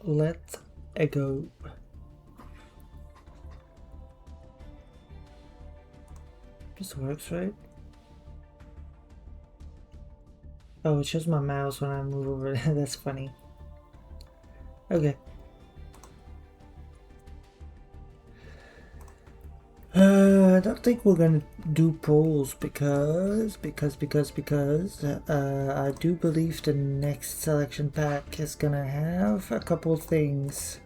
let it go. This works, right? Oh, it shows my mouse when I move over. That's funny. Okay. I don't think we're gonna do polls because I do believe the next selection pack is gonna have a couple things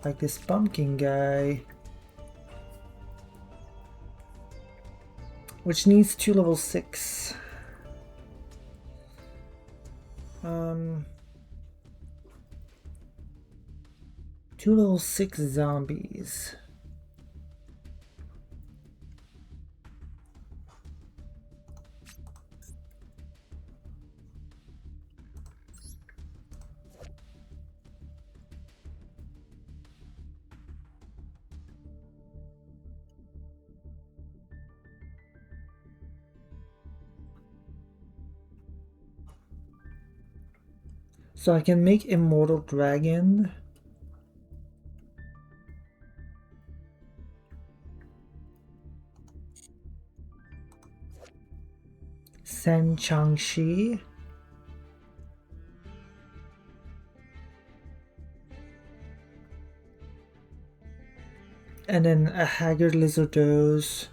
like this pumpkin guy, which needs 2 level 6. 2 level 6 zombies. So I can make Immortal Dragon. Sen Changshi. And then a Haggard Lizardos.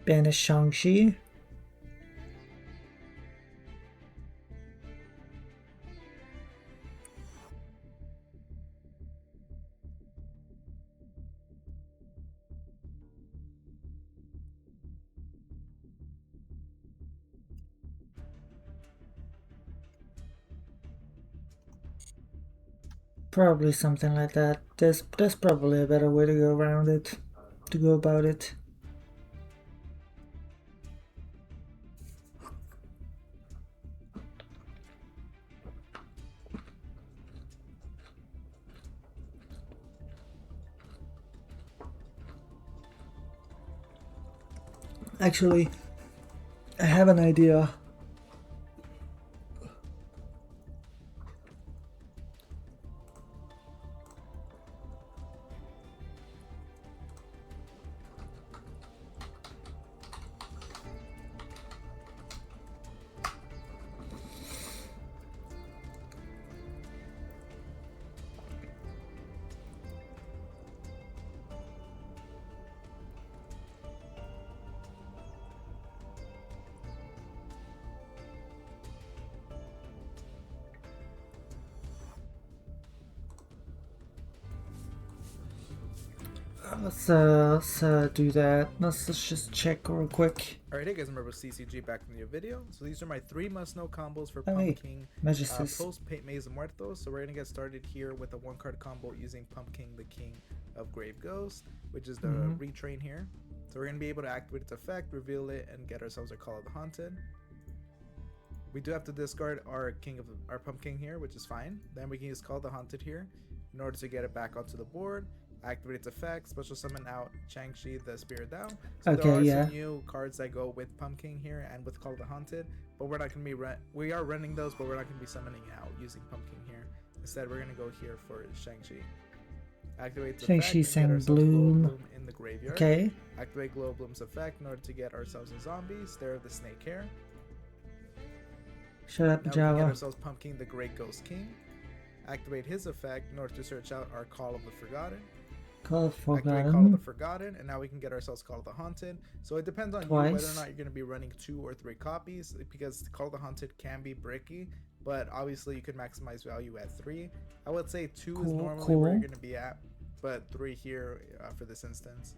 Banish Shang-Chi. Probably something like that. There's probably a better way to go around it, to go about it. Actually, I have an idea. Let's do that. Let's just check real quick. Alright, hey guys, remember CCG back in the video. So these are my 3 must-know combos for Oh, hey, Pumpkin Majestus. post Maze of Muertos. So we're gonna get started here with a 1-card combo using Pumpkin, the King of Grave Ghost, which is the retrain here. So we're gonna be able to activate its effect, reveal it, and get ourselves our Call of the Haunted. We do have to discard our Pumpkin here, which is fine. Then we can use Call of the Haunted here in order to get it back onto the board. Activate its effect, special summon out Chang-Chi, the Spirit Down. So Okay, there are some new cards that go with Pumpkin here and with Call of the Haunted, but we're not going to be we are running those, but we're not going to be summoning out using Pumpkin here. Instead, we're going to go here for Shang-Chi. Activate the Shang-Chi effect and get ourselves Bloom. Glow Bloom in the graveyard. Okay. Activate Glow Bloom's effect in order to get ourselves a zombie, Stare of the Snake Hair. Shut up, Now we can get Java. ourselves Pumpkin, the Great Ghost King. Activate his effect in order to search out our Call of the Forgotten. Call of Activate Call of the Forgotten. Forgotten, and now we can get ourselves Call of the Haunted. So it depends on Twice. you whether or not you're going to be running 2 or 3 copies, because Call of the Haunted can be bricky, but obviously you could maximize value at 3. I would say 2 is normally where you're going to be at, but 3 here for this instance.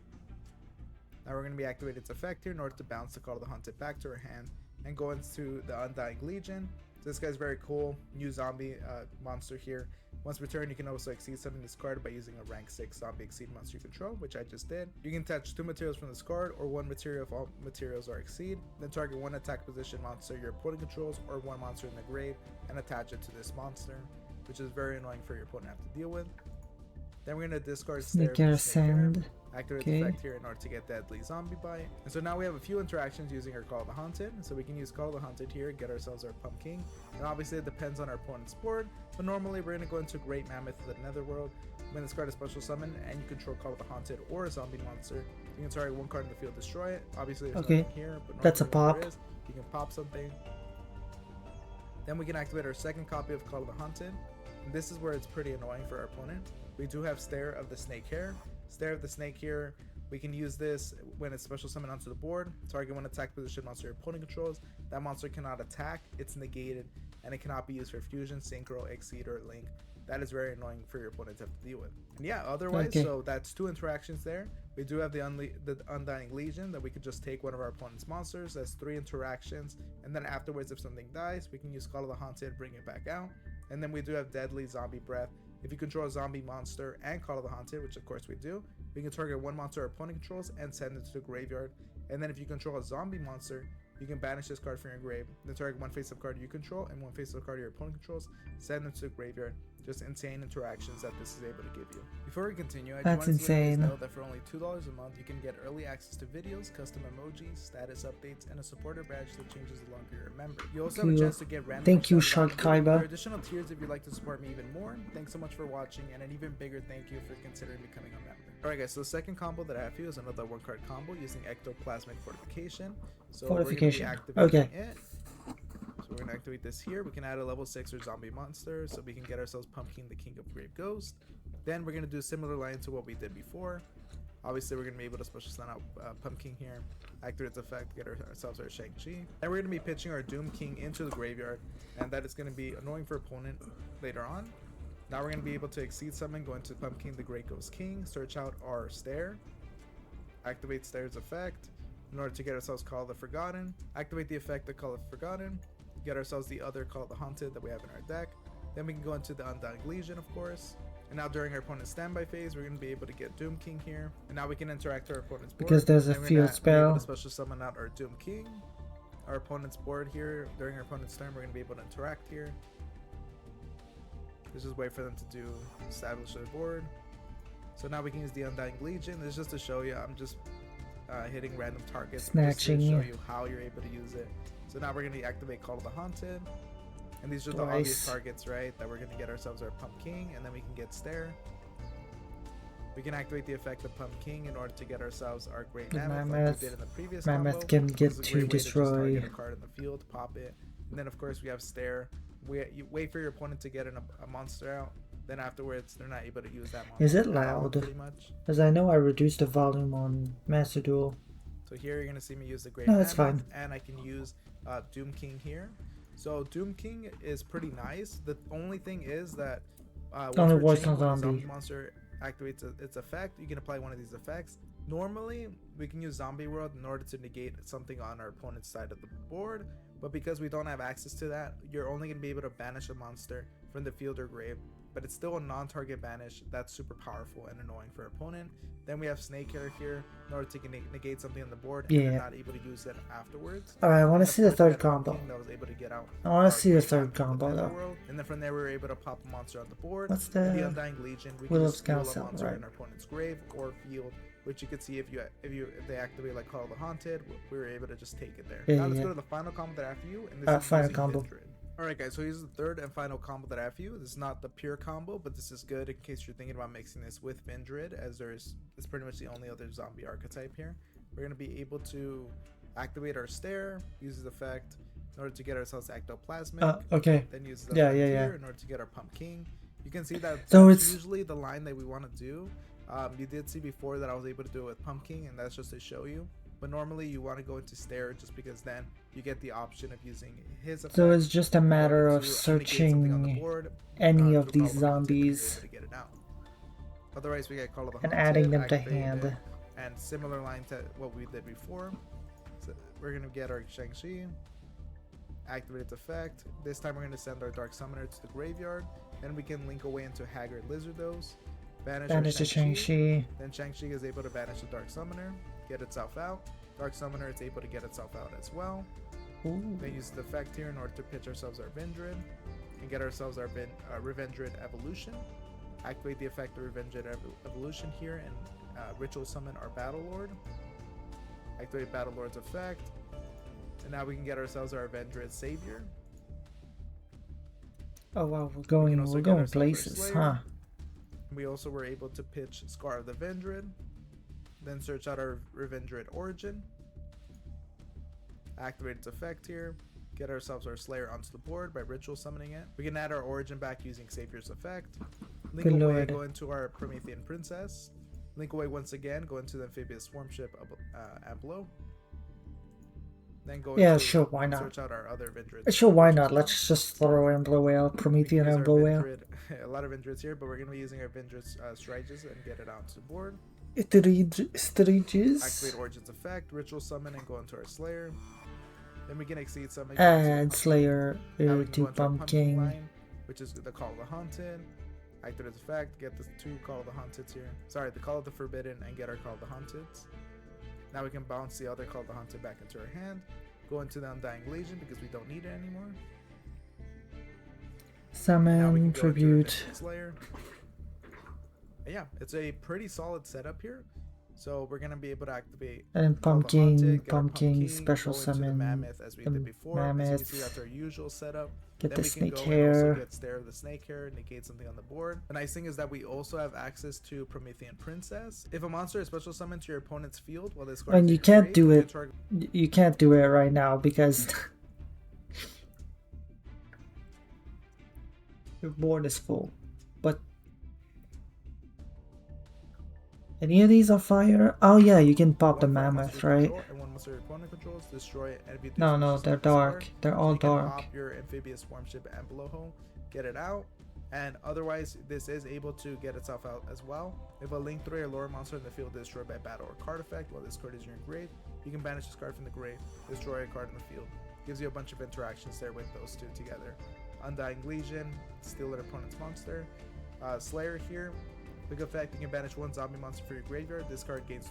Now we're going to be activating its effect here in order to bounce the Call of the Haunted back to her hand and go into the Undying Legion. So this guy's very cool, new zombie monster here. Once returned, you can also exceed something this card by using a rank 6 zombie exceed monster you control, which I just did. You can attach 2 materials from this card, or 1 material if all materials are exceed. Then target 1 attack position monster your opponent controls, or 1 monster in the grave, and attach it to this monster, which is very annoying for your opponent to have to deal with. Then we're going to discard Stare of the Snake Hair. Activate the effect here in order to get Deadly Zombie Bite. And so now we have a few interactions using our Call of the Haunted. So we can use Call of the Haunted here, get ourselves our Pumpkin. And obviously it depends on our opponent's board, but normally we're going to go into Great Mammoth of the Netherworld. When this card is special summon and you control Call of the Haunted or a zombie monster, you can target one card in the field, destroy it. Obviously there's nothing here, but that's a pop. You can pop something. Then we can activate our second copy of Call of the Haunted. And this is where it's pretty annoying for our opponent. We do have Stare of the Snake here. Stare of the Snake here, we can use this when it's special summon onto the board. Target one attack position monster your opponent controls. That monster cannot attack, it's negated, and it cannot be used for fusion, synchro, exceed, or link. That is very annoying for your opponent to have to deal with. And yeah, otherwise, so that's two interactions there. We do have the Undying Legion that we could just take one of our opponent's monsters. That's 3 interactions. And then afterwards, if something dies, we can use Call of the Haunted, bring it back out. And then we do have Deadly Zombie Breath. If you control a zombie monster and Call of the Haunted, which of course we do, we can target one monster our opponent controls and send it to the graveyard. And then if you control a zombie monster, you can banish this card from your grave, then target one face-up card you control and one face-up card your opponent controls, send them to the graveyard. Just insane interactions that this is able to give you. Before we continue, I just want to let you know that for only $2 a month, you can get early access to videos, custom emojis, status updates, and a supporter badge that changes the longer you're a member. You also have a chance to get random. Thank you, Shark Kaiba. There are additional tiers if you'd like to support me even more. Thanks so much for watching, and an even bigger thank you for considering becoming a member. Alright guys, so the second combo that I have for you is another 1-card combo using Ectoplasmic Fortification. So Fortification. We're going to be activating it. So we're going to activate this here. We can add a level 6 or zombie monster, so we can get ourselves Pumpkin, the King of Grave Ghost. Then we're going to do a similar line to what we did before. Obviously, we're going to be able to special summon out Pumpkin here, activate its effect, get ourselves our Shang-Chi. And we're going to be pitching our Doom King into the graveyard, and that is going to be annoying for opponent later on. Now we're going to be able to exceed summon, go into Pumpkin, the Great Ghost King, search out our Stare, activate Stare's effect in order to get ourselves Call of the Forgotten, activate the effect of Call of the Forgotten, get ourselves the other Call of the Haunted that we have in our deck. Then we can go into the Undying Legion, of course. And now during our opponent's standby phase, we're going to be able to get Doom King here. And now we can interact our opponent's board. Because there's a field spell. To special summon out our Doom King. Our opponent's board here. During our opponent's turn, we're going to be able to interact here. Let's just wait for them to establish their board. So now we can use the Undying Legion. This is just to show you, I'm just hitting random targets. Snatching. Just to show you how you're able to use it. So now we're going to activate Call of the Haunted. And these are the obvious targets, right? That we're going to get ourselves our Pumpkin, and then we can get Stare. We can activate the effect of Pumpkin in order to get ourselves our Great Mammoth, like we did in the previous combo. Can get to destroy. Get a card in the field, pop it. And then of course we have Stare. You wait for your opponent to get a monster out. Then afterwards, they're not able to use that monster. Is it loud? Pretty much. Because I know I reduced the volume on Master Duel. So here you're going to see me use the Great Mammoth. That's fine. And I can use Doom King here. So Doom King is pretty nice. The only thing is that only once works on the zombie monster activates its effect, you can apply one of these effects. Normally, we can use Zombie World in order to negate something on our opponent's side of the board, but because we don't have access to that, you're only going to be able to banish a monster from the field or grave, but it's still a non-target banish that's super powerful and annoying for opponent. Then we have Snake Hair here in order to negate something on the board, and they're not able to use it afterwards. Alright, I want to see the third combo. That was able to get out. I want to see the third combo though. And then from there we were able to pop a monster on the board. What's the Undying Legion? We Will can of just steal a Scout monster right? in our opponent's grave or field, which you could see if they activate like Call of the Haunted, we were able to just take it there. Now let's go to the final combo that I have for you, and this is final combo. Alright guys, so here's the third and final combo that I have for you. This is not the pure combo, but this is good in case you're thinking about mixing this with Vindred, as it's pretty much the only other zombie archetype here. We're going to be able to activate our Stare, use his effect in order to get ourselves Ectoplasmic. Okay. Then use the effect here in order to get our Pumpkin. You can see that that's usually the line that we want to do. You did see before that I was able to do it with Pumpkin, and that's just to show you. But normally you want to go into Stare just because then you get the option of using his effect. So it's just a matter of searching board, any of these zombies to get it out. Otherwise we get Call of the and Haunted, adding them to hand. And similar line to what we did before. So we're going to get our Shang-Chi, activate its effect. This time we're going to send our Dark Summoner to the graveyard. Then we can link away into Haggard Lizardos. Banish the Shang-Chi. Then Shang-Chi is able to banish the Dark Summoner, get itself out. Dark Summoner is able to get itself out as well. Ooh. Then use the effect here in order to pitch ourselves our Vindred and get ourselves our Revendred Evolution. Activate the effect of Revendred Evolution here and ritual summon our Battle Lord. Activate Battle Lord's effect. And now we can get ourselves our Avenged Savior. Oh wow, we're going places, huh? We also were able to pitch Scar of the Vendred. Then search out our Revendred Origin. Activate its effect here. Get ourselves our Slayer onto the board by ritual summoning it. We can add our Origin back using Savior's effect. Link away, go into our Promethean Princess. Link away once again, go into the Amphibious Swarm Ship Amplo. Then go sure, why not? Search out our other Vendreds. Sure, why not? Let's just throw Amplo Whale, Promethean Amplo Whale. A lot of Vendreds here, but we're going to be using our Vendreds Striges and get it onto the board. Striges. Activate Origin's effect, ritual summon, and go into our Slayer. Then we can exceed summon. And Slayer to Pumpkin line, which is the Call of the Haunted. Activate its effect, get the 2 Call of the Haunted here. Sorry, the Call of the Forbidden, and get our Call of the Haunted. Now we can bounce the other Call of the Haunted back into our hand. Go into the Undying Legion because we don't need it anymore. Summon, Tribute. Slayer. And yeah, it's a pretty solid setup here. So we're gonna be able to activate and pumpkin special summon Mammoth as we did before. Mammoth. As you can see, that's our usual setup. Get then the we can snake go hair. And also get Stare of the Snake Hair, negate something on the board. The nice thing is that we also have access to Promethean Princess. If a monster is special summoned to your opponent's field while this card and you can't do it. You can't do it right now because your board is full. But any of these are fire? Oh yeah, you can pop the Mammoth, right? And one monster your opponent controls, destroy it. And if you no, they're dark. They're all dark. Pop your Amphibious Swarm Ship and Blowhole, get it out. And otherwise, this is able to get itself out as well. If a Link 3 or lower monster in the field is destroyed by battle or card effect while this card is in your grave, you can banish this card from the grave, destroy a card in the field. Gives you a bunch of interactions there with those two together. Undying Legion, steal their opponent's monster. Slayer here. Quick effect, you can banish 1 zombie monster for your graveyard. This card gains.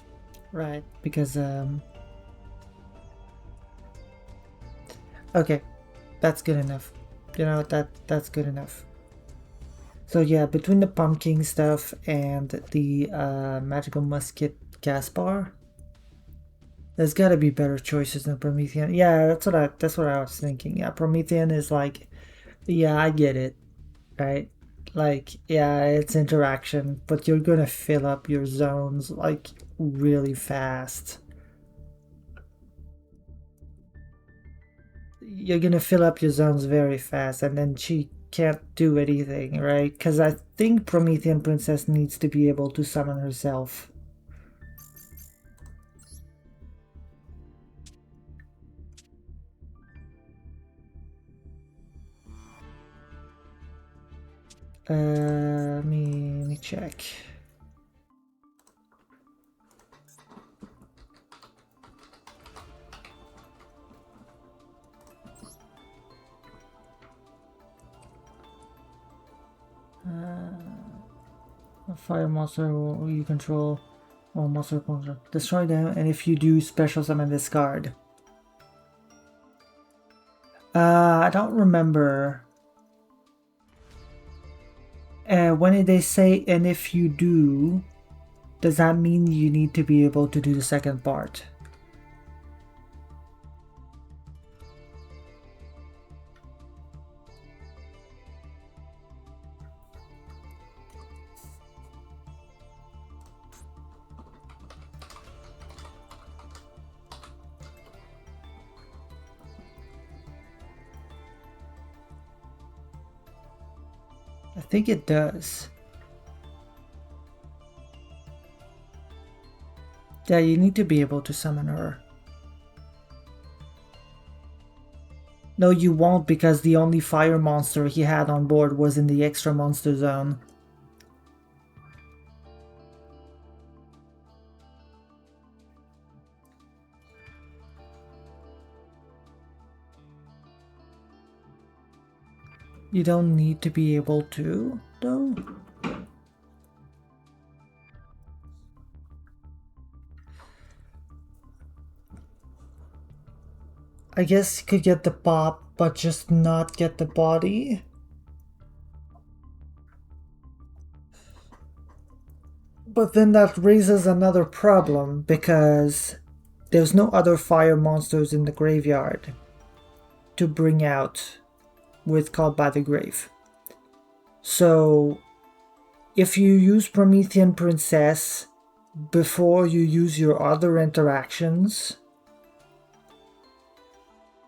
Right, because okay, that's good enough. You know, that's good enough. So yeah, between the pumpkin stuff and the magical musket Gaspar, there's gotta be better choices than Promethean. Yeah, that's what I was thinking. Yeah, Promethean is like, yeah, I get it, right? Like, yeah, it's interaction, but you're gonna fill up your zones like really fast. You're gonna fill up your zones very fast, and then she can't do anything, right? Because I think Promethean Princess needs to be able to summon herself. Let me check. A fire monster you control, or monster control. Destroy them, and if you do, special summon this card. I don't remember. When they say, and if you do, does that mean you need to be able to do the second part? I think it does. Yeah, you need to be able to summon her. No, you won't, because the only fire monster he had on board was in the extra monster zone. You don't need to be able to, though. I guess you could get the pop, but just not get the body. But then that raises another problem because there's no other fire monsters in the graveyard to bring out with Called by the Grave. So if you use Promethean Princess before you use your other interactions,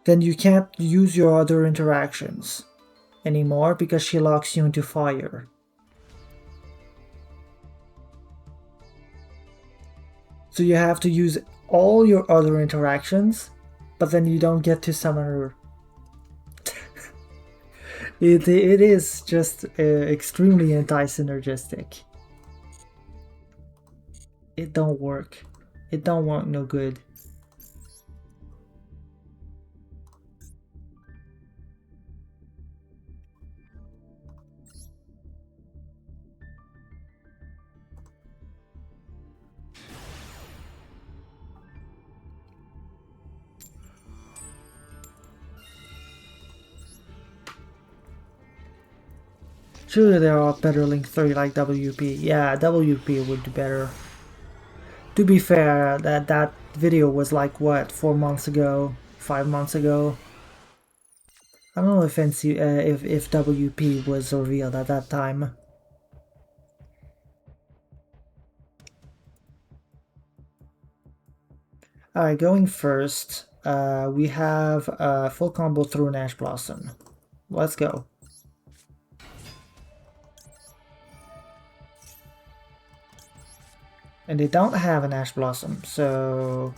then you can't use your other interactions anymore because she locks you into fire. So you have to use all your other interactions, but then you don't get to summon her. It is just extremely anti-synergistic. It don't work. It don't work no good. Surely there are better Link 3 like WP. Yeah, WP would do better. To be fair, that video was like what, 4 months ago, 5 months ago. I don't know if if WP was revealed at that time. Alright, going first, we have a full combo through an Ash Blossom. Let's go. And they don't have an Ash Blossom, so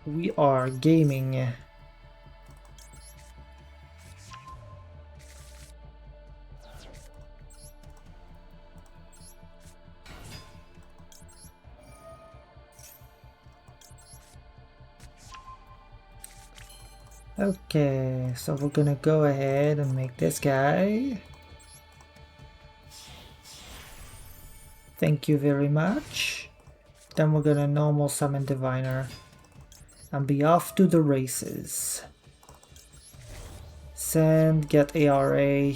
we are gaming. Okay, so we're gonna go ahead and make this guy. Thank you very much. Then we're gonna normal summon Diviner and be off to the races. Send, get ARA.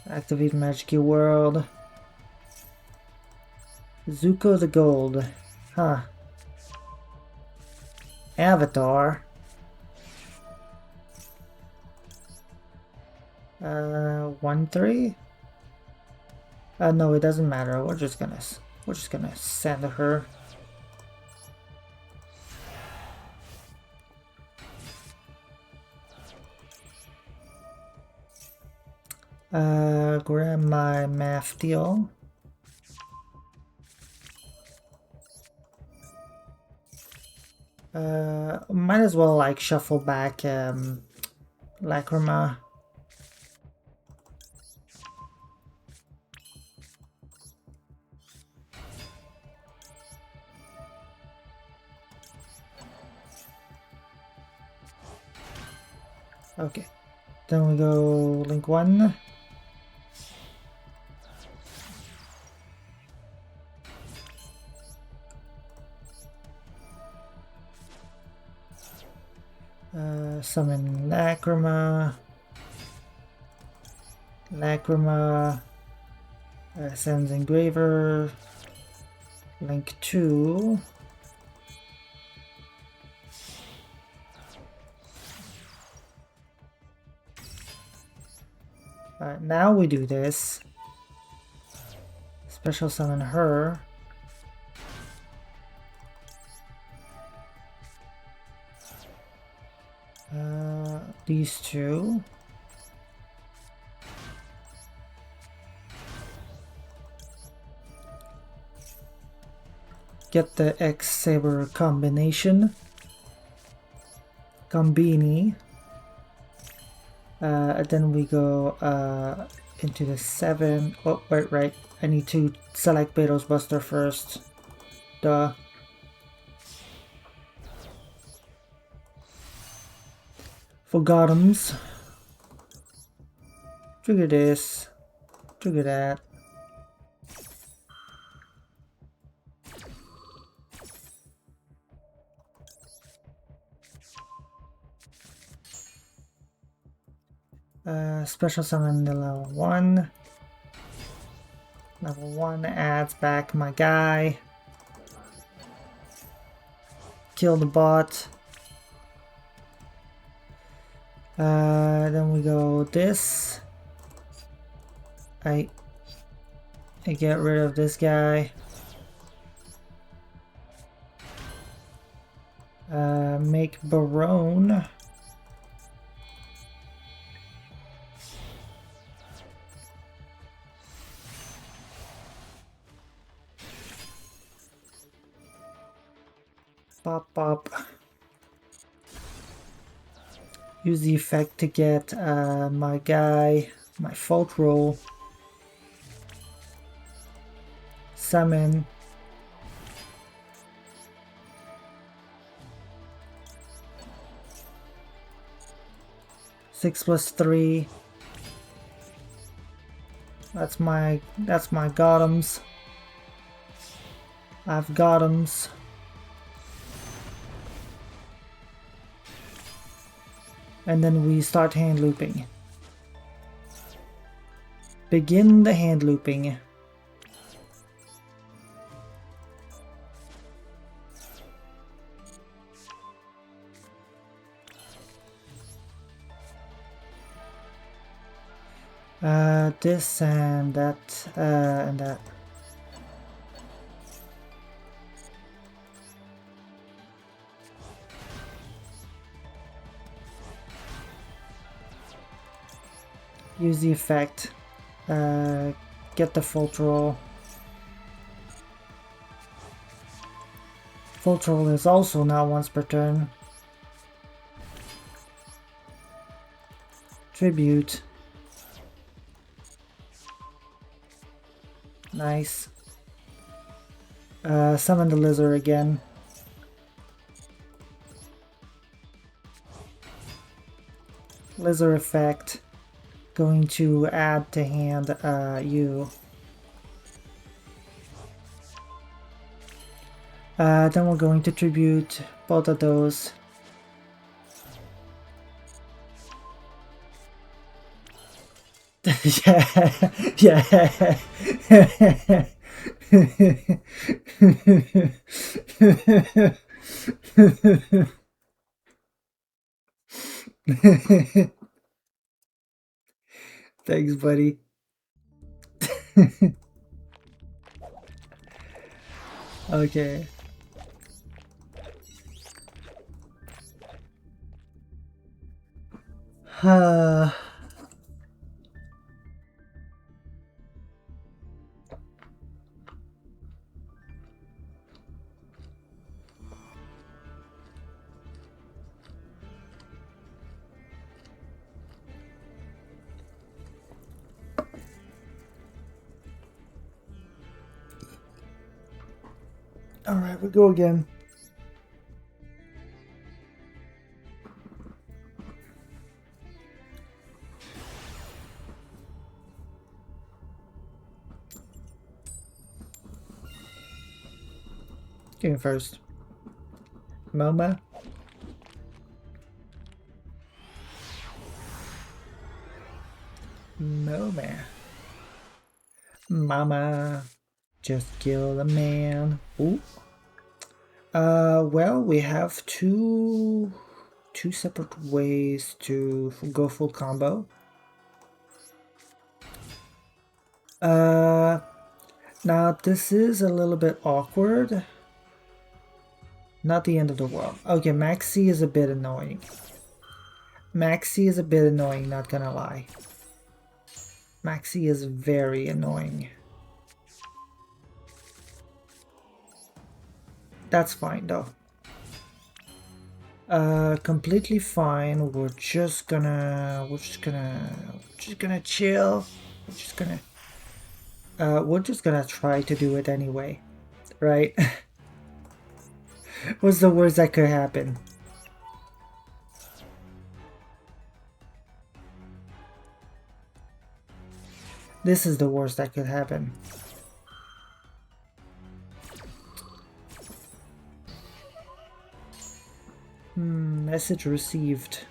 Activate Magic World. Zuko the Gold. Huh. Avatar. 1-3? No, it doesn't matter. We're just gonna send her. Grab my math deal. Might as well like shuffle back Lacrima. Okay, then we go Link 1. Summon Lacrima. Lacrima. Sends Engraver. Link 2. Alright, now we do this. Special summon her. These two. Get the X-Saber combination. Combini. Then we go into the 7. Oh, right. I need to select Beto's Buster first. Duh. Forgottems. Trigger this. Trigger that. Special summon the level 1. Level 1 adds back my guy. Kill the bot. Then we go this. I get rid of this guy. Make Barone. Pop, pop. Use the effect to get my guy, my fault roll. Summon. Six plus 3. That's my Gothams. I've Gothams. And then we start hand looping. Begin the hand looping. This and that, and that. Use the effect. Get the fault roll. Fault roll is also now once per turn. Tribute. Nice. Summon the lizard again. Lizard effect. Going to add to hand you. Then we're going to tribute both of those. Yeah, yeah. Thanks, buddy. Okay. Alright, we go again. Game first. MoMA. MoMA. Mama. Just kill a man. Ooh. Well, we have two separate ways to go full combo. Now this is a little bit awkward. Not the end of the world. Okay, Maxi is a bit annoying. Maxi is a bit annoying, not gonna lie. Maxi is very annoying. That's fine though. Completely fine. We're just gonna chill. We're just gonna try to do it anyway, right? What's the worst that could happen? This is the worst that could happen. Message received.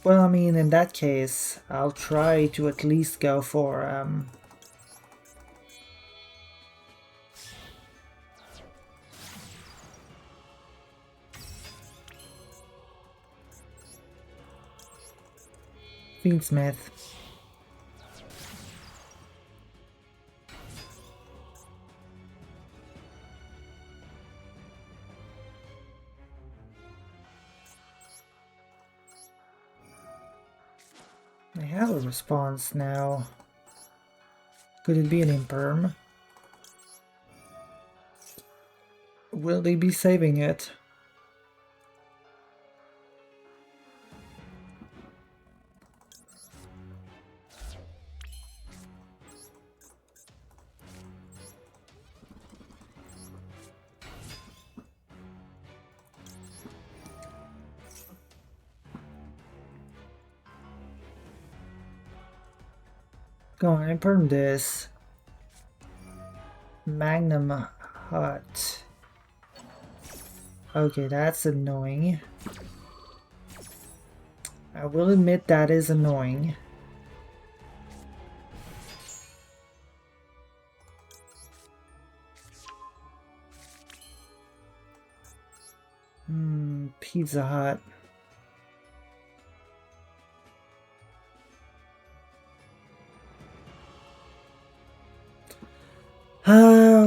Well, I mean, in that case, I'll try to at least go for Fiendsmith. I have a response now. Could it be an imperm? Will they be saving it? Go on, imperm this. Magnum Hut. Okay, that's annoying. I will admit that is annoying. Pizza Hut.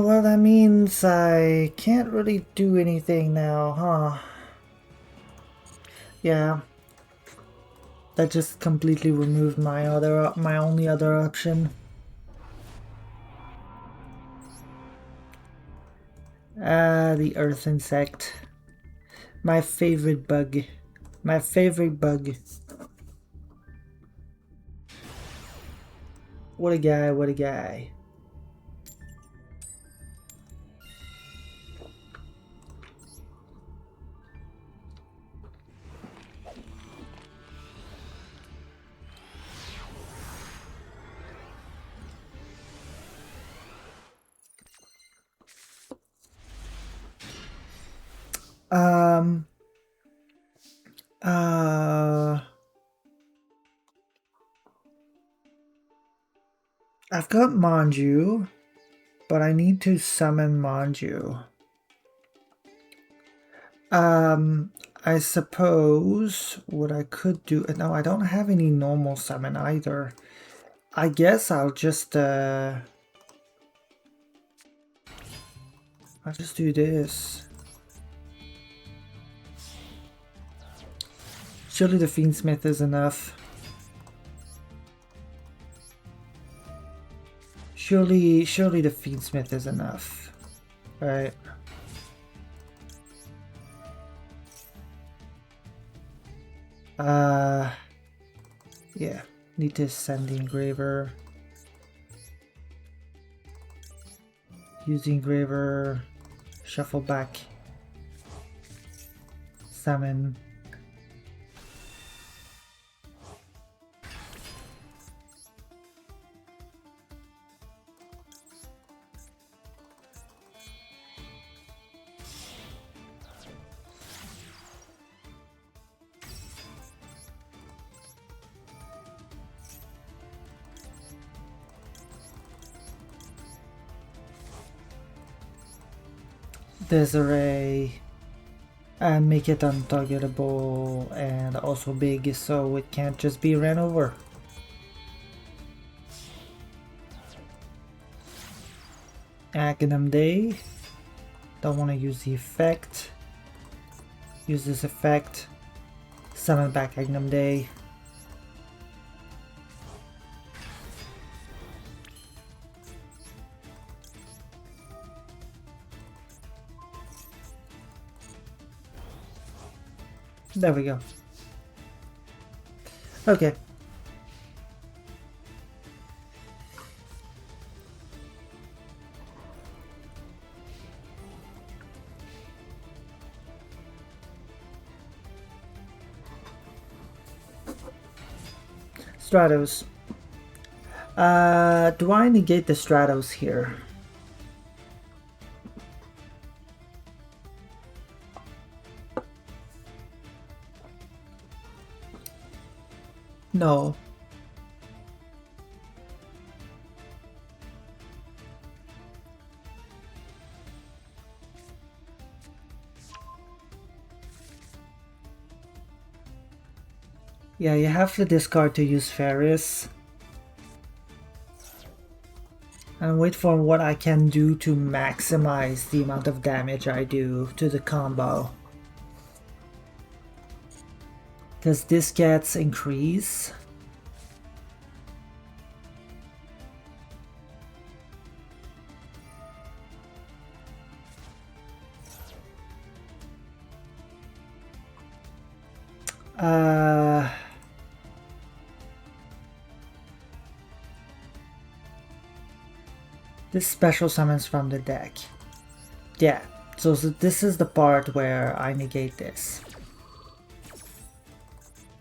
Well, that means I can't really do anything now, huh? Yeah. That just completely removed my only other option. The earth insect. My favorite bug. My favorite bug. What a guy, what a guy. Um, uh, I've got Manju, but I need to summon Manju. I suppose what I could do, no, I don't have any normal summon either. I guess I'll just do this. Surely the Fiendsmith is enough. Surely the Fiendsmith is enough. Right. Yeah. Need to send the engraver. Use the engraver. Shuffle back. Summon. Desiree, and make it untargetable and also big so it can't just be ran over. Agnum Day, don't want to use the effect. Use this effect. Summon back Agnum Day. There we go. Okay. Stratos. Do I negate the Stratos here? No. Yeah, you have to discard to use Ferris. And wait for what I can do to maximize the amount of damage I do to the combo. Because this gets increase. This special summons from the deck. Yeah, so this is the part where I negate this.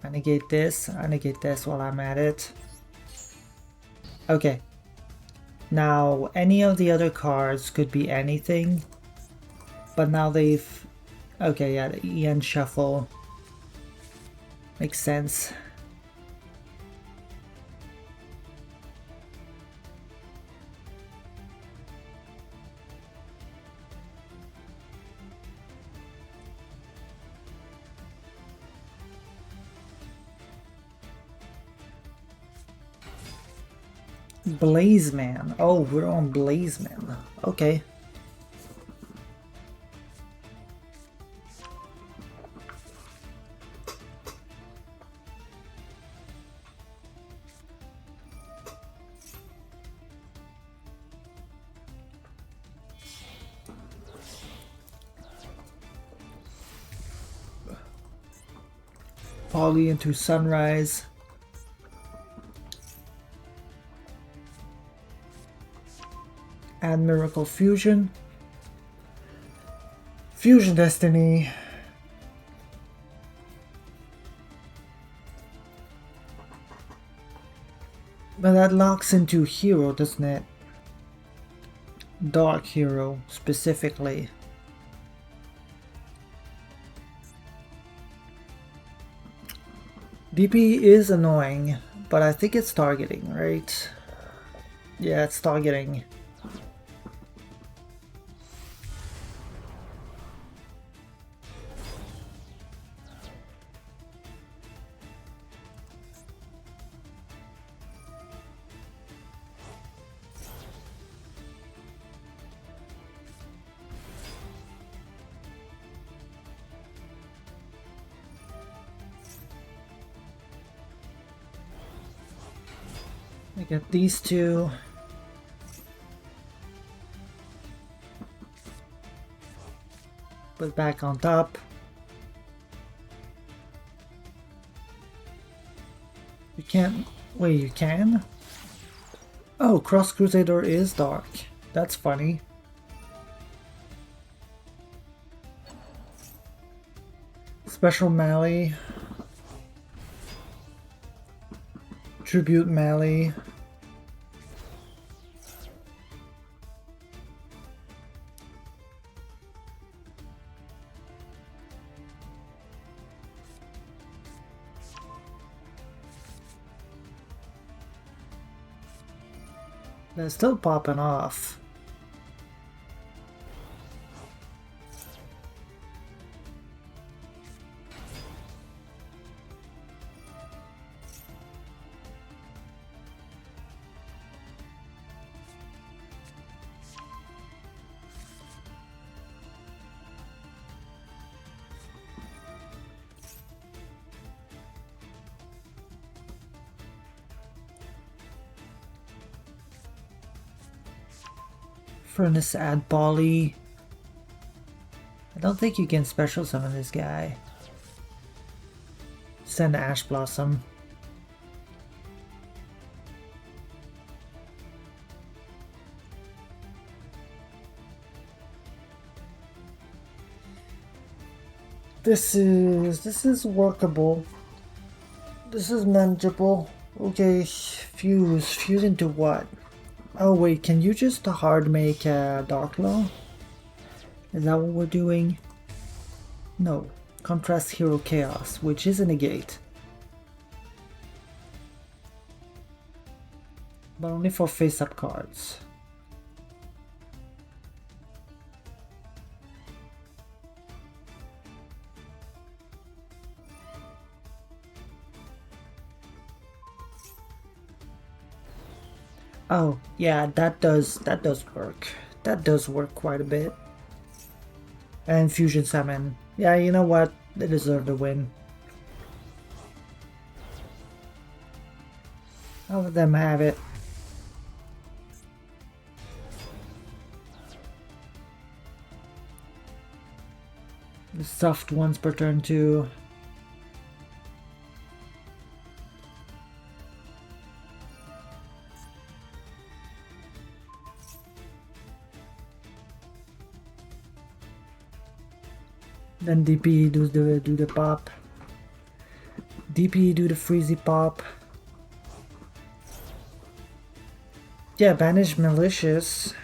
I negate this while I'm at it. Okay. Now, any of the other cards could be anything. But now they've... Okay, yeah, the EN Shuffle. Makes sense. Blazeman. Oh, we're on Blazeman. Okay. Poly into Sunrise. Add Miracle Fusion. Fusion Destiny. But that locks into Hero, doesn't it? Dark Hero, specifically. DP is annoying, but I think it's targeting, right? Yeah, it's targeting. I get these two. Put back on top. You can't... Wait, you can? Oh, Cross Crusader is dark. That's funny. Special Mally. Tribute Mally. They're still popping off. Furnace add Bali. I don't think you can special summon this guy. Send Ash Blossom. This is workable. This is manageable. Okay, fuse. Fuse into what? Oh wait, can you just hard make Dark Law? Is that what we're doing? No. Contrast Hero Chaos, which is a negate. but only for face-up cards. Oh, yeah, that does work. That does work quite a bit. And Fusion Summon. Yeah, you know what? They deserve the win. I'll let them have it. The soft ones per turn too. Then DP do the pop. DP do the freezy pop. Yeah, banish malicious,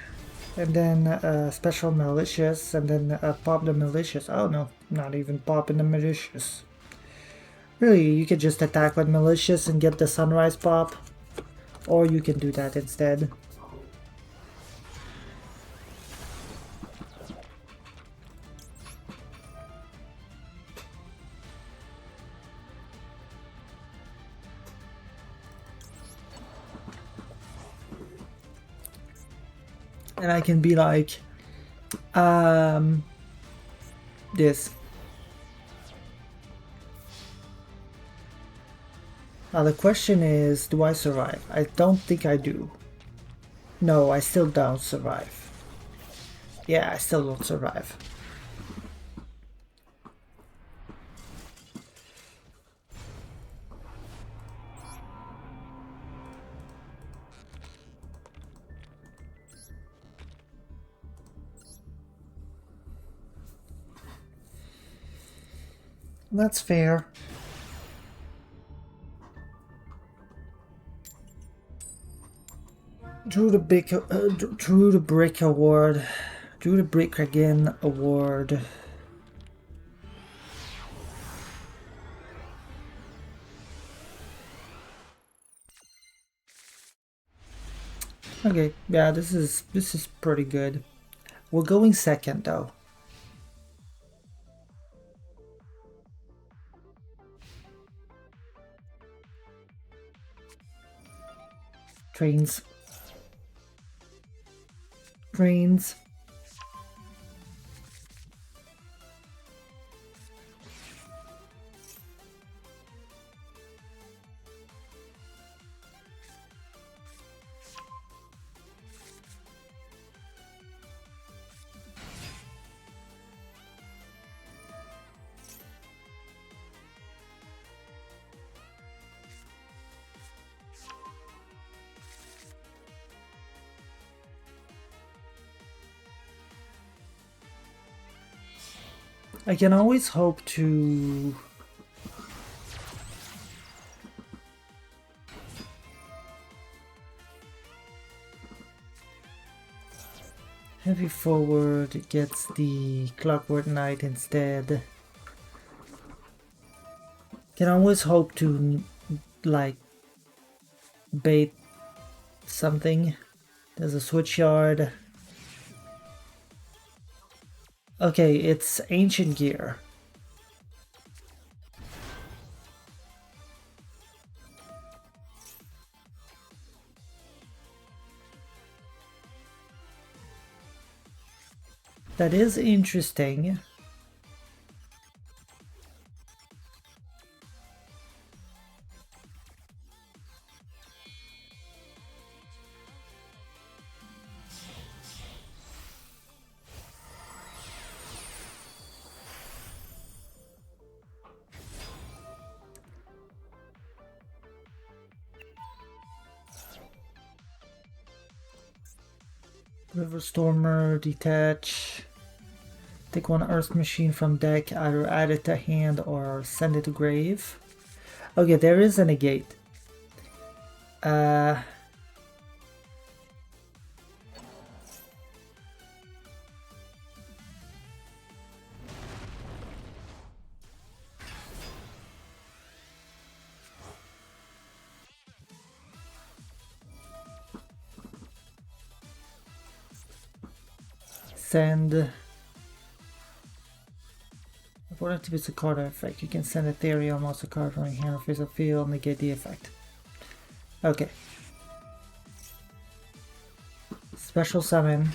and then special malicious, and then pop the malicious. Oh no, not even popping the malicious. Really, you could just attack with malicious and get the sunrise pop, or you can do that instead. And I can be like, this. Now the question is, do I survive? I don't think I do. No, I still don't survive. Yeah, I still don't survive. That's fair. Drew the brick award. Drew the brick again award. Okay, yeah, this is pretty good. We're going second though. Trains. Trains. I can always hope to heavy forward gets the Clockwork Knight instead. Can always hope to like bait something. There's a switch yard. Okay, it's ancient gear. That is interesting. River Stormer, detach. Take one Earth Machine from deck, either add it to hand or send it to grave. Okay, there is a negate. send... For it to be a card effect, you can send a theory or monster card from your hand or face of field, negate the effect. Okay. Special summon.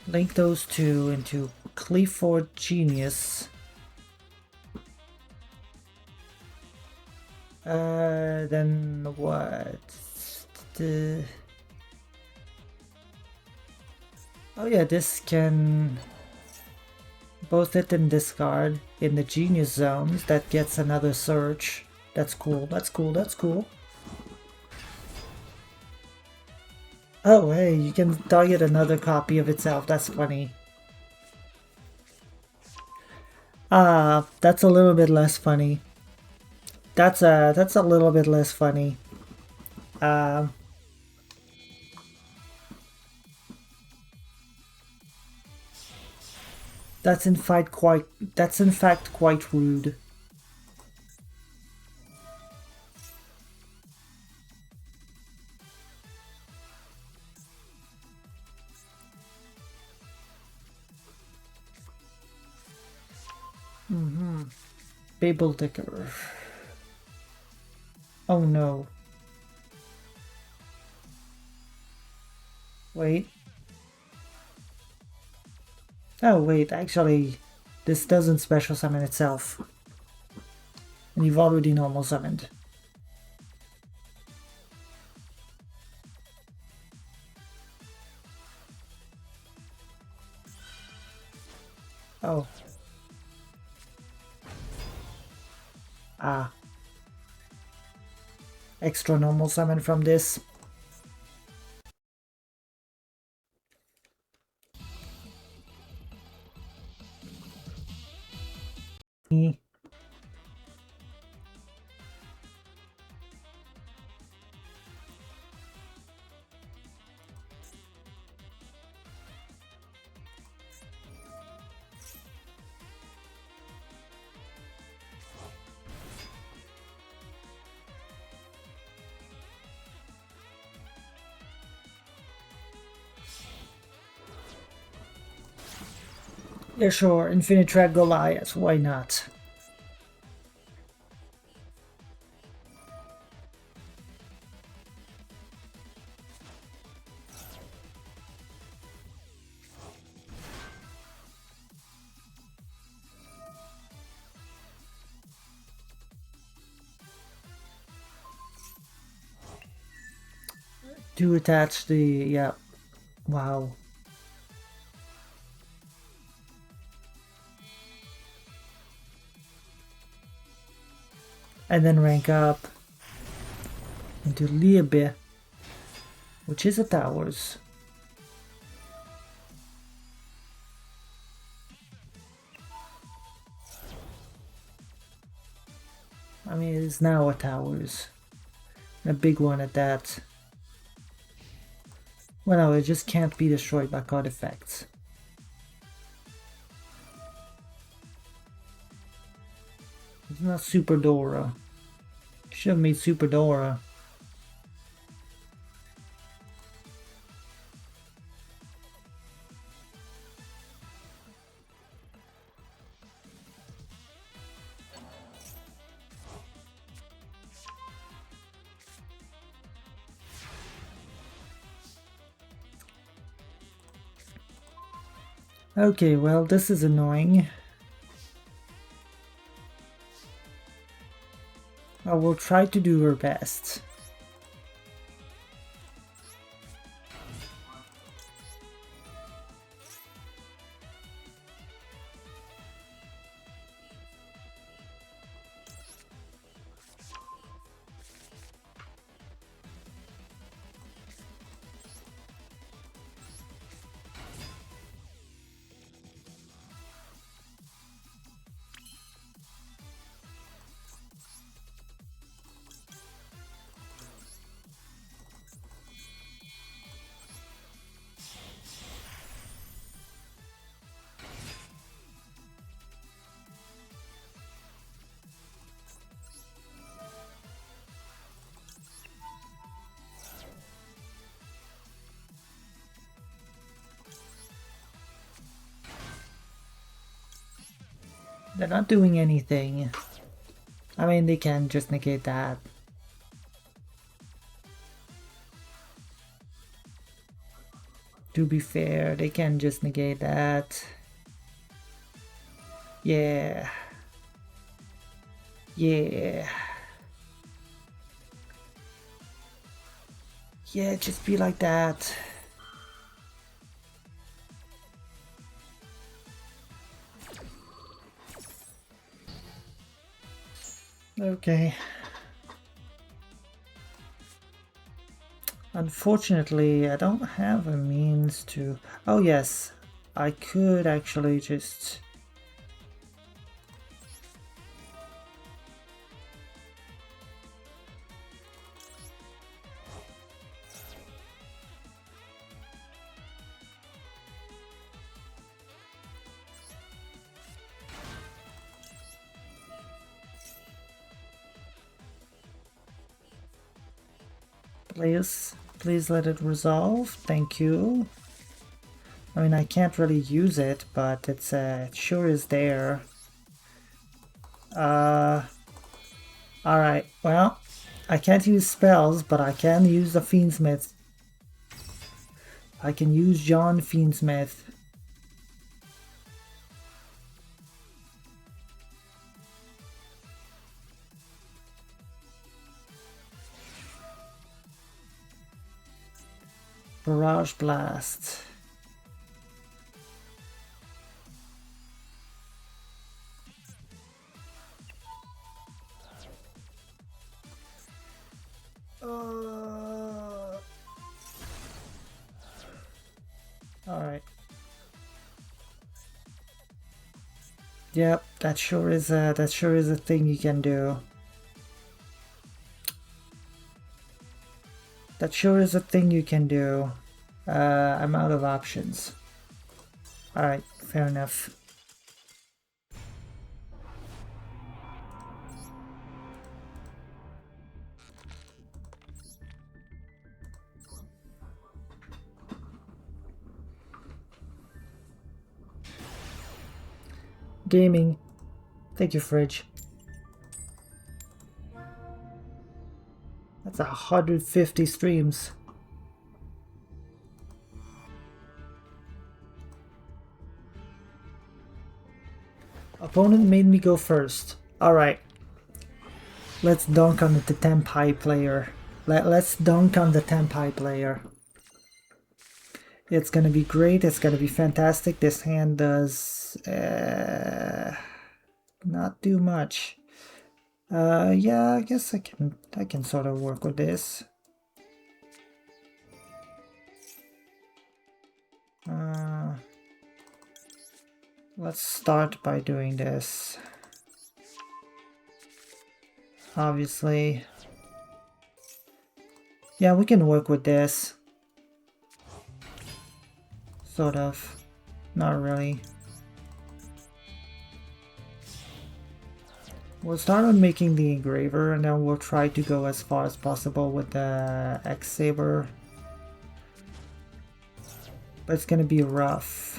Link those two into Clifford Genius. Then what? Oh yeah, this can both hit and discard in the Genius zones. That gets another search. That's cool, that's cool, that's cool. Oh hey, you can target another copy of itself. That's funny. That's a little bit less funny. That's a little bit less funny. That's in fact quite rude. Babel Dicker. Oh no. Wait. Oh wait, actually, this doesn't special summon itself. And you've already normal summoned. Oh. Ah. Extra normal summon from this. Yeah, sure. Infinite Track Goliath. Why not? To attach the... yeah. Wow. And then rank up into Liebe, which is a towers. I mean, it's now a towers. A big one at that. Well, no, it just can't be destroyed by card effects. It's not Super Dora. Should have made Super Dora. Okay, well, this is annoying. I will try to do her best. They're not doing anything. I mean, they can just negate that. To be fair, they can just negate that. Yeah. Yeah. Yeah, just be like that. Okay. Unfortunately, I don't have a means to... Oh yes, I could actually just... Please let it resolve. Thank you. I mean, I can't really use it, but it's it sure is there. Alright, well, I can't use spells, but I can use the Fiendsmith. I can use John Fiendsmith. Barrage Blast. Alright. Yep, that sure is a thing you can do. That sure is a thing you can do. I'm out of options. Alright, fair enough. Gaming. Thank you, Fridge. That's 150 streams. Opponent made me go first. Alright. Let's dunk on the Tempai player. Let's dunk on the Tempai player. It's gonna be great. It's gonna be fantastic. This hand does not do much. Yeah, I guess I can sort of work with this. Let's start by doing this. Obviously. Yeah, we can work with this. Sort of. Not really. We'll start on making the engraver and then we'll try to go as far as possible with the X-Saber. But it's gonna be rough.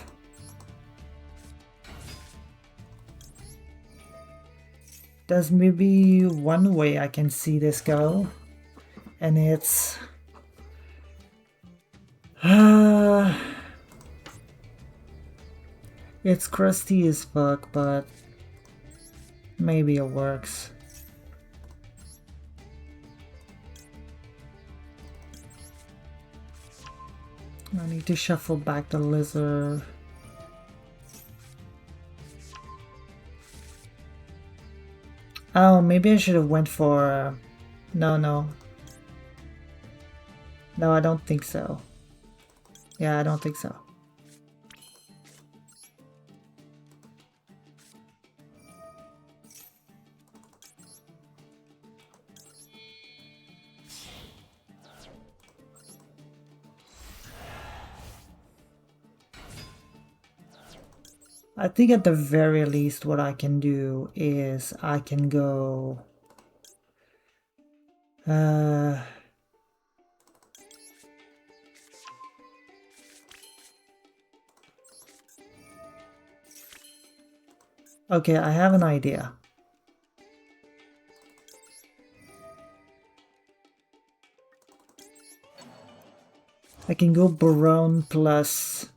There's maybe one way I can see this go. And it's... it's crusty as fuck, but maybe it works. I need to shuffle back the lizard. Oh, maybe I should have went for... No, no. No, I don't think so. Yeah, I don't think so. I think at the very least what I can do is I can go... Okay, I have an idea. I can go Barone plus...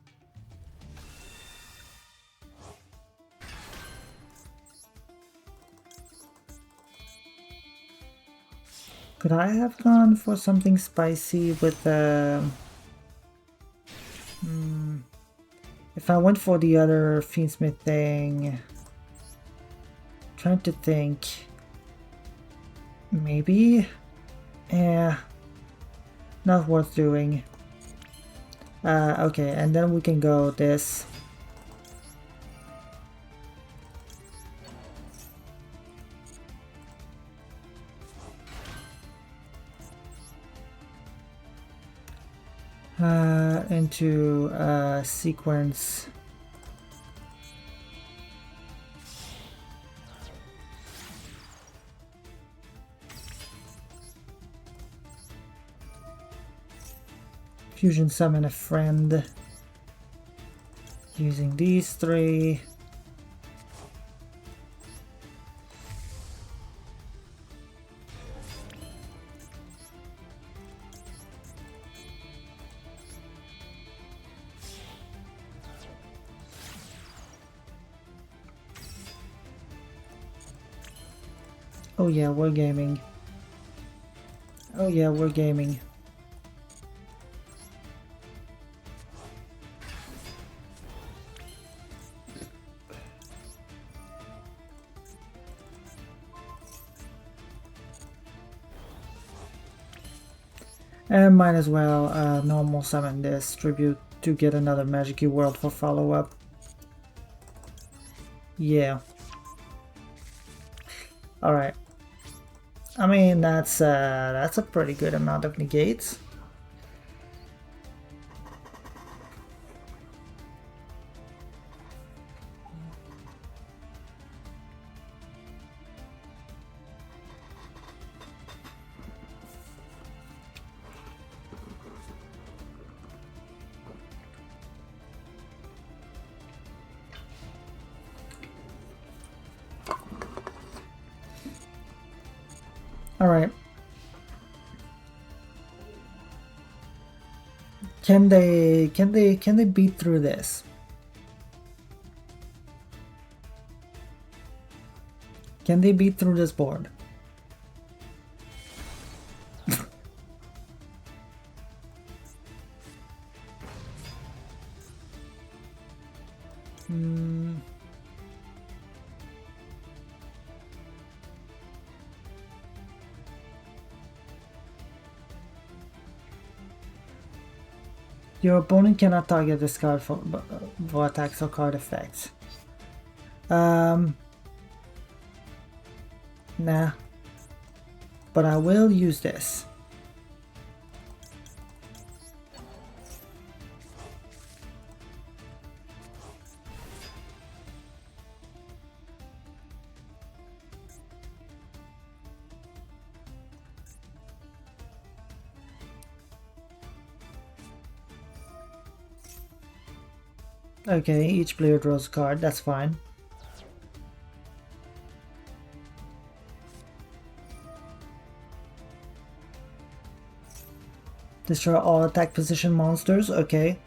Could I have gone for something spicy with if I went for the other Fiendsmith thing... Trying to think... Maybe? Eh... Not worth doing. Okay, and then we can go this. Into sequence. Fusion summon a friend. Using these three. Oh yeah, we're gaming. Oh yeah, we're gaming. And might as well normal summon this tribute to get another Magic World for follow-up. Yeah. Alright. I mean, that's a pretty good amount of negates. All right. Can they beat through this? Can they beat through this board? Your opponent cannot target this card for attacks or card effects. Nah. But I will use this. Okay, each player draws a card, that's fine. Destroy all attack position monsters, okay.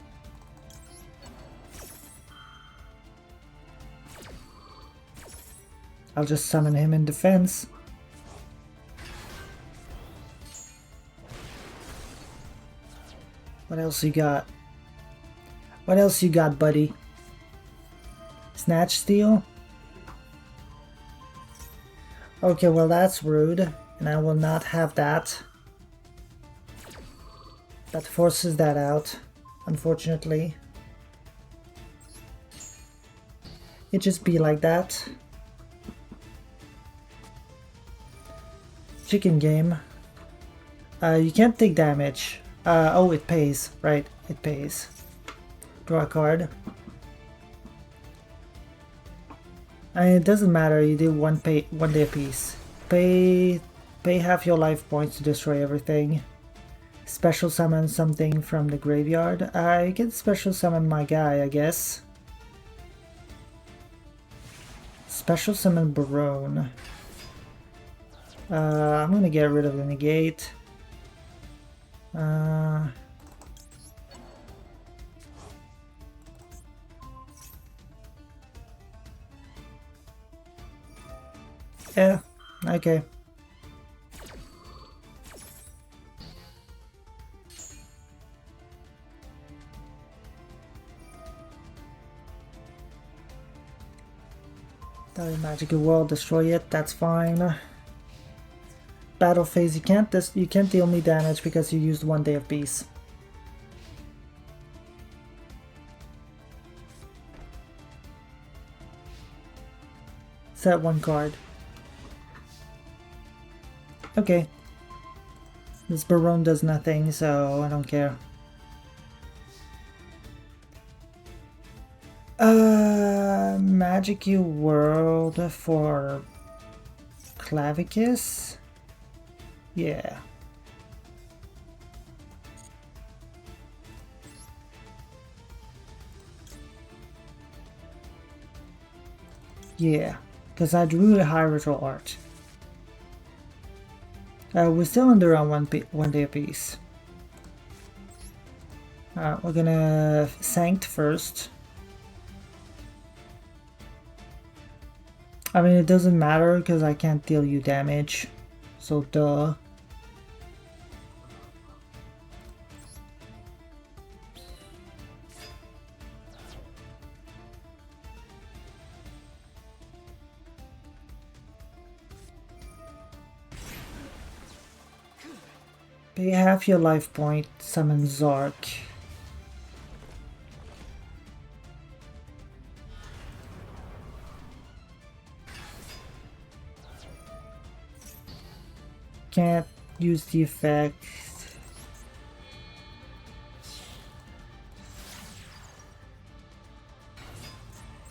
I'll just summon him in defense. What else you got? What else you got, buddy? Snatch steal? Okay, well that's rude, and I will not have that. That forces that out, unfortunately. It just be like that. Chicken game. You can't take damage. Oh, it pays, right? It pays. Draw a card. And it doesn't matter, you do one day a piece. Pay half your life points to destroy everything. Special summon something from the graveyard. I can special summon my guy, I guess. Special summon Barone. I'm gonna get rid of the negate. Yeah, okay. Die magical world, destroy it, that's fine. Battle phase, you can't deal me damage because you used 1 day of peace. Set 1 card. Okay. This Barone does nothing, so I don't care. Magic U World for Clavicus? Yeah. Yeah, because I drew a high ritual art. We're still under on 1 day apiece. We're gonna Sanct first. I mean, it doesn't matter because I can't deal you damage. So, duh. Pay half your life point, summon Zark. Can't use the effect.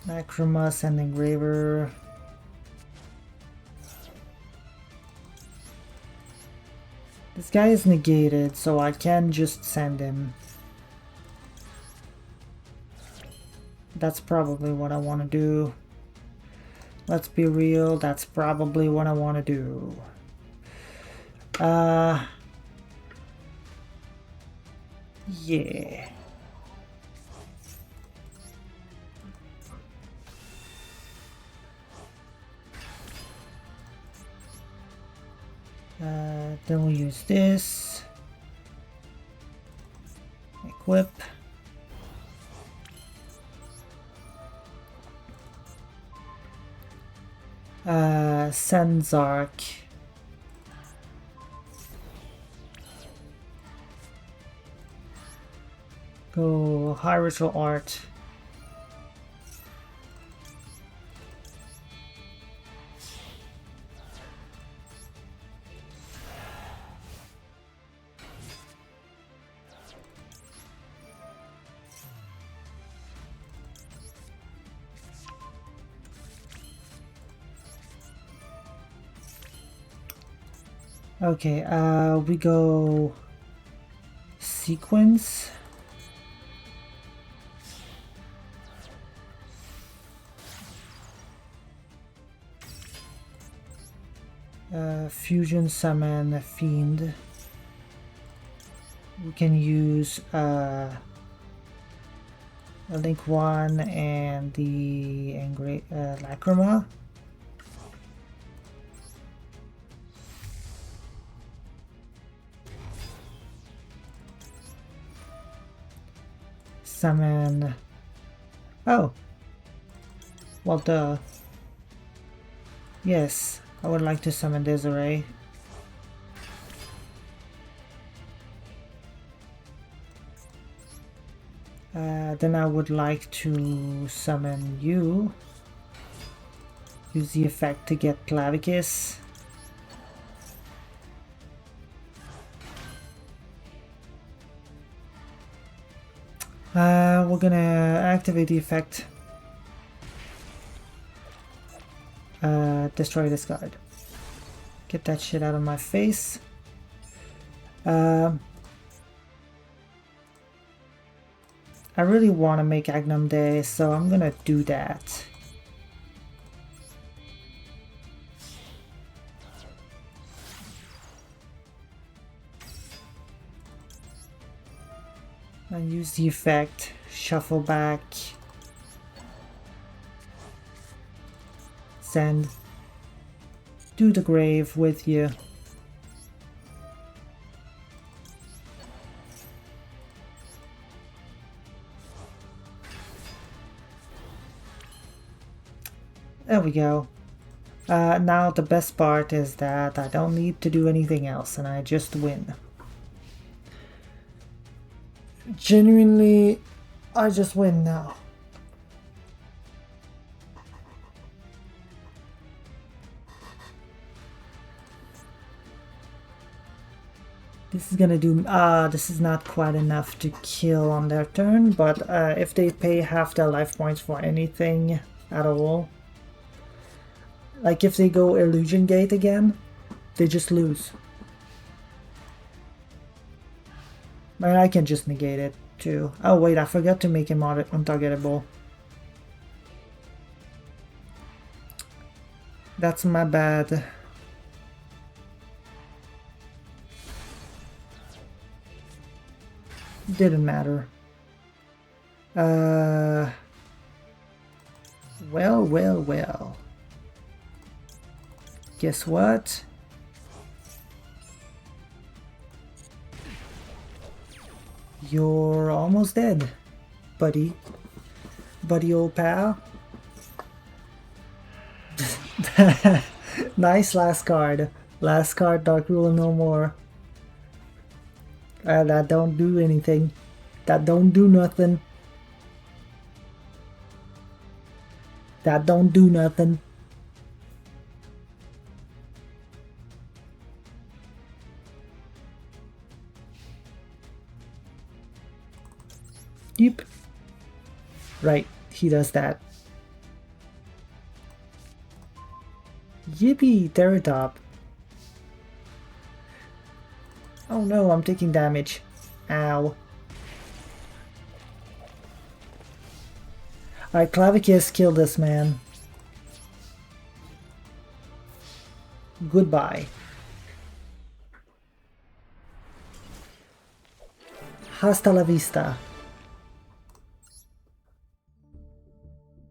Macromus and Engraver. This guy is negated, so I can just send him. That's probably what I want to do. Let's be real, that's probably what I want to do. Yeah. Then we'll use this. Equip. Send Zark. Go high ritual art. Okay, we go sequence. Fusion summon Fiend. We can use a Link 1 and the Lacrima. Summon. Oh. Well, duh. Yes, I would like to summon Desiree. Then I would like to summon you. Use the effect to get Clavicus. We're gonna activate the effect. Destroy this card. Get that shit out of my face. I really want to make Agnum Day, so I'm gonna do that. And use the effect. Shuffle back. Send. To the grave with you. There we go. Now the best part is that I don't need to do anything else and I just win. Genuinely, I just win now. This is gonna do, this is not quite enough to kill on their turn, but if they pay half their life points for anything at all, like if they go Illusion Gate again, they just lose. I mean, I can just negate it too. Oh wait, I forgot to make him untargetable. That's my bad. Didn't matter. Well. Guess what? You're almost dead, buddy. Buddy old pal. Nice last card. Last card, Dark Ruler no more. That don't do anything. That don't do nothing. That don't do nothing. Yep. Right, he does that. Yippee, Terratop. Oh no, I'm taking damage. Ow. Alright, Clavicus, kill this man. Goodbye. Hasta la vista.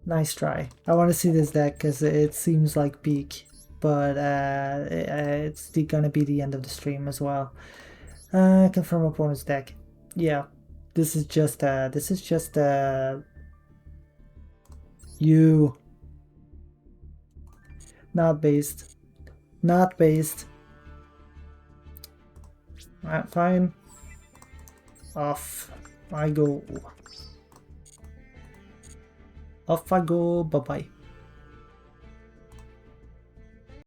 Nice try. I want to see this deck because it seems like peak, but it's gonna be the end of the stream as well. Confirm opponent's deck. Yeah, this is just you. Not based. Not based. Alright, fine. Off I go. Off I go. Bye bye.